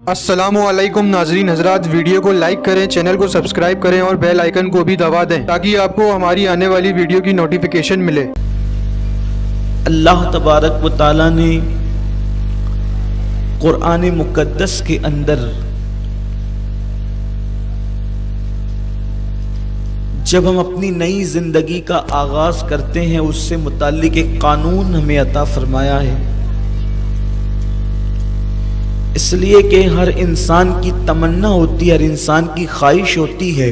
अस्सलामुअलैकुम नाजरीन हजरात, वीडियो को लाइक करें, चैनल को सब्सक्राइब करें और बेल आइकन को भी दबा दें ताकि आपको हमारी आने वाली वीडियो की नोटिफिकेशन मिले। अल्लाह तबारक व तआला ने कुरान मुकद्दस के अंदर जब हम अपनी नई जिंदगी का आगाज करते हैं उससे मुताल्लिक एक कानून हमें अता फरमाया है, इसलिए कि हर इंसान की तमन्ना होती है, हर इंसान की ख्वाहिश होती है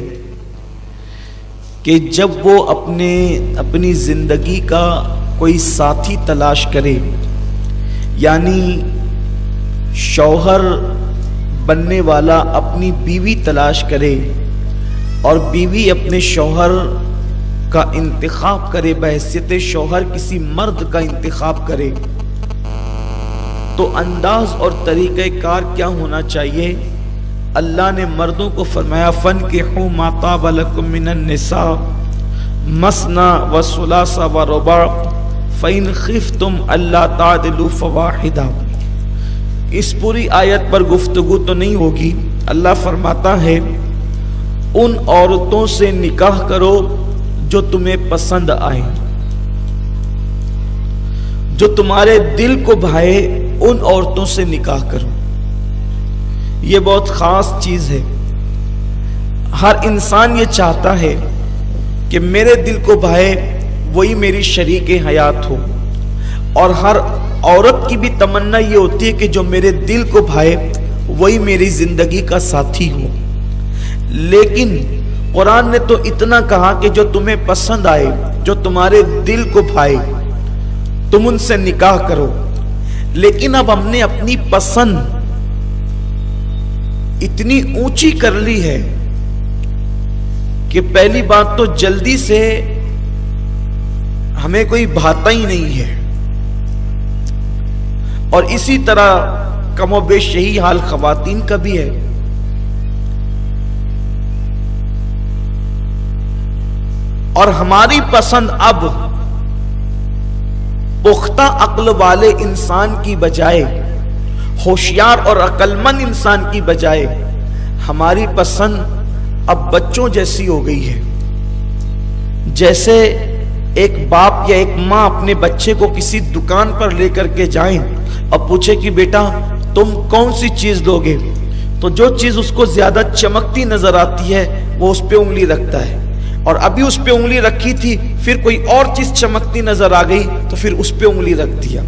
कि जब वो अपनी जिंदगी का कोई साथी तलाश करे, यानी शौहर बनने वाला अपनी बीवी तलाश करे और बीवी अपने शौहर का इंतखाब करे, बहैसियत शौहर किसी मर्द का इंतखाब करे, तो अंदाज और तरीक़ेकार क्या होना चाहिए। अल्लाह ने मर्दों को फरमाया फन्किहू मा ताबा लकुम मिनन निसा मसना व सुलासा व रुबा फ़इन खिफ्तुम अल्ला तादिलू फ़वाहिदा। इस पूरी आयत पर गुफ्तगू तो नहीं होगी। अल्लाह फरमाता है उन औरतों से निकाह करो जो तुम्हें पसंद आए, जो तुम्हारे दिल को भाए, उन औरतों से निकाह करो। ये बहुत खास चीज है। हर इंसान ये चाहता है कि मेरे दिल को भाए वही मेरी शरीक हयात हो, और हर औरत की भी तमन्ना ये होती है कि जो मेरे दिल को भाए वही मेरी जिंदगी का साथी हो। लेकिन कुरान ने तो इतना कहा कि जो तुम्हें पसंद आए, जो तुम्हारे दिल को भाए, तुम उनसे निकाह करो। लेकिन अब हमने अपनी पसंद इतनी ऊंची कर ली है कि पहली बात तो जल्दी से हमें कोई भाता ही नहीं है, और इसी तरह कमोबेश यही हाल खवातीन का भी है। और हमारी पसंद अब पुख्ता अक्ल वाले इंसान की बजाय, होशियार और अक्लमंद इंसान की बजाय, हमारी पसंद अब बच्चों जैसी हो गई है। जैसे एक बाप या एक माँ अपने बच्चे को किसी दुकान पर लेकर के जाएं और पूछे कि बेटा तुम कौन सी चीज लोगे, तो जो चीज उसको ज्यादा चमकती नजर आती है वो उस पे उंगली रखता है, और अभी उस पे उंगली रखी थी, फिर कोई और चीज चमकती नजर आ गई तो फिर उस पे उंगली रख दिया,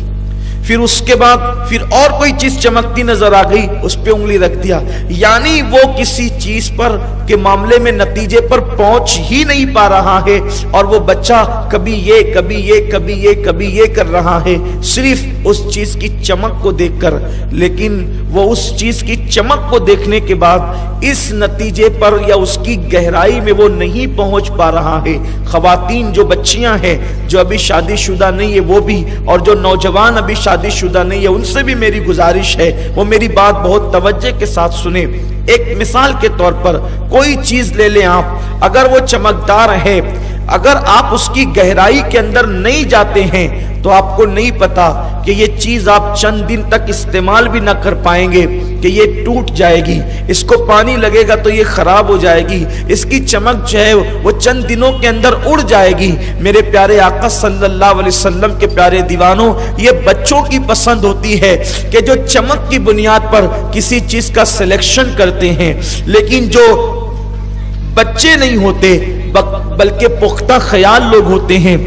फिर उसके बाद फिर और कोई चीज चमकती नजर आ गई, उस पे उंगली रख दिया। यानी वो किसी चीज पर के मामले में नतीजे पर पहुंच ही नहीं पा रहा है, और वो बच्चा कभी ये कभी ये कभी ये कभी ये कर रहा है, सिर्फ उस चीज की चमक को देखकर। लेकिन वो उस चीज की चमक को देखने के बाद इस नतीजे पर या उसकी गहराई में वो नहीं पहुंच पा रहा है। खवातीन जो बच्चियां हैं, जो अभी शादीशुदा नहीं है वो भी, और जो नौजवान अभी शादीशुदा नहीं है उनसे भी मेरी गुजारिश है वो मेरी बात बहुत तवज्जो के साथ सुने। एक मिसाल के तौर पर कोई चीज ले लें आप, अगर वो चमकदार है, अगर आप उसकी गहराई के अंदर नहीं जाते हैं तो आपको नहीं पता कि ये चीज आप चंद दिन तक इस्तेमाल भी ना कर पाएंगे कि ये टूट जाएगी, इसको पानी लगेगा तो ये खराब हो जाएगी, इसकी चमक जो है वो चंद दिनों के अंदर उड़ जाएगी। मेरे प्यारे आका सल्लल्लाहु अलैहि वसल्लम के प्यारे दीवानों, ये बच्चों की पसंद होती है कि जो चमक की बुनियाद पर किसी चीज का सिलेक्शन करते हैं। लेकिन जो बच्चे नहीं होते बल्कि पुख्ता ख्याल लोग होते हैं,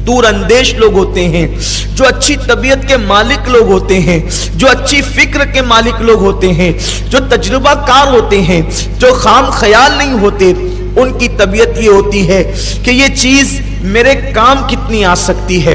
दूर अंदेश लोग होते हैं, जो अच्छी तबीयत के मालिक लोग होते हैं, जो अच्छी फिक्र के मालिक लोग होते हैं, जो तजुर्बाकार होते हैं, जो खाम ख्याल नहीं होते, उनकी तबीयत ये होती है कि ये चीज मेरे काम कितनी आ सकती है।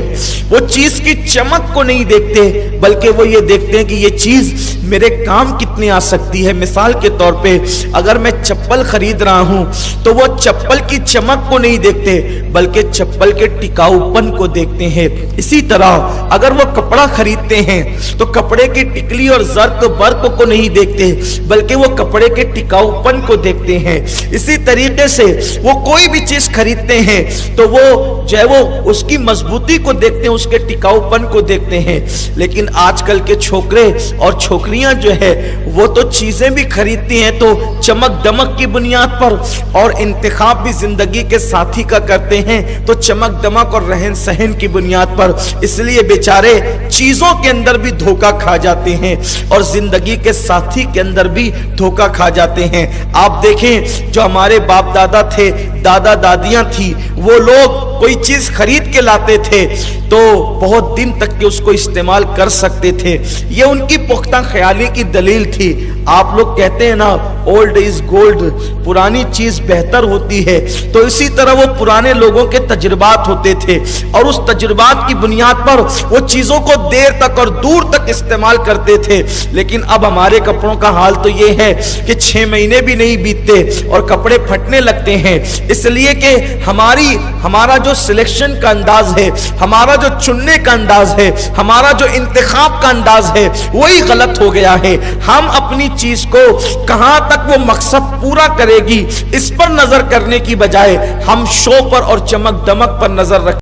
वो चीज की चमक को नहीं देखते बल्कि वो ये देखते हैं कि ये चीज मेरे काम कितनी आ सकती है। मिसाल के तौर पे अगर मैं चप्पल खरीद रहा हूं तो वो चप्पल की चमक को नहीं देखते बल्कि चप्पल के टिकाऊपन को देखते हैं। इसी तरह अगर वो कपड़ा खरीदते हैं तो कपड़े की टिकली और जर्क बर्क को नहीं देखते बल्कि वो कपड़े के टिकाऊपन को देखते हैं। इसी तरीके से वो कोई भी चीज खरीदते हैं तो वो जो है वो उसकी मजबूती को देखते हैं, उसके टिकाऊपन को देखते हैं। लेकिन आजकल के छोकरे और छोकरियां जो है वो तो चीजें भी खरीदती हैं तो चमक दमक की बुनियाद पर, और इंतखाब भी जिंदगी के साथी का करते हैं तो चमक दमक और रहन सहन की बुनियाद पर। इसलिए बेचारे चीजों के अंदर भी धोखा खा जाते हैं और जिंदगी के साथी के अंदर भी धोखा खा जाते हैं। आप देखें, जो हमारे बाप दादा थे, दादा दादियां थी, वो लोग कोई चीज खरीद के लाते थे तो बहुत दिन तक के उसको इस्तेमाल कर सकते थे। ये उनकी पुख्ता ख्याली की दलील थी। आप लोग कहते हैं ना, ओल्ड इज गोल्ड, पुरानी चीज बेहतर होती है, तो इसी तरह वो पुराने लोगों के तजुर्बात होते थे और उस तजुर्बात की बुनियाद पर वो चीजों को देर तक और दूर तक इस्तेमाल करते थे। लेकिन अब हमारे कपड़ों का हाल तो ये है कि 6 महीने भी नहीं बीतते और कपड़े फटने लगते हैं, इसलिए कि हमारा जो सिलेक्शन का अंदाज है, हमारा जो चुनने का अंदाज है, हमारा जो इंतखाब का अंदाज है, वही गलत हो गया है। हम अपनी चीज को कहां तक वो मकसद पूरा करेगी इस पर नजर करने की बजाय हम शो पर और चमक दमक पर नजर रख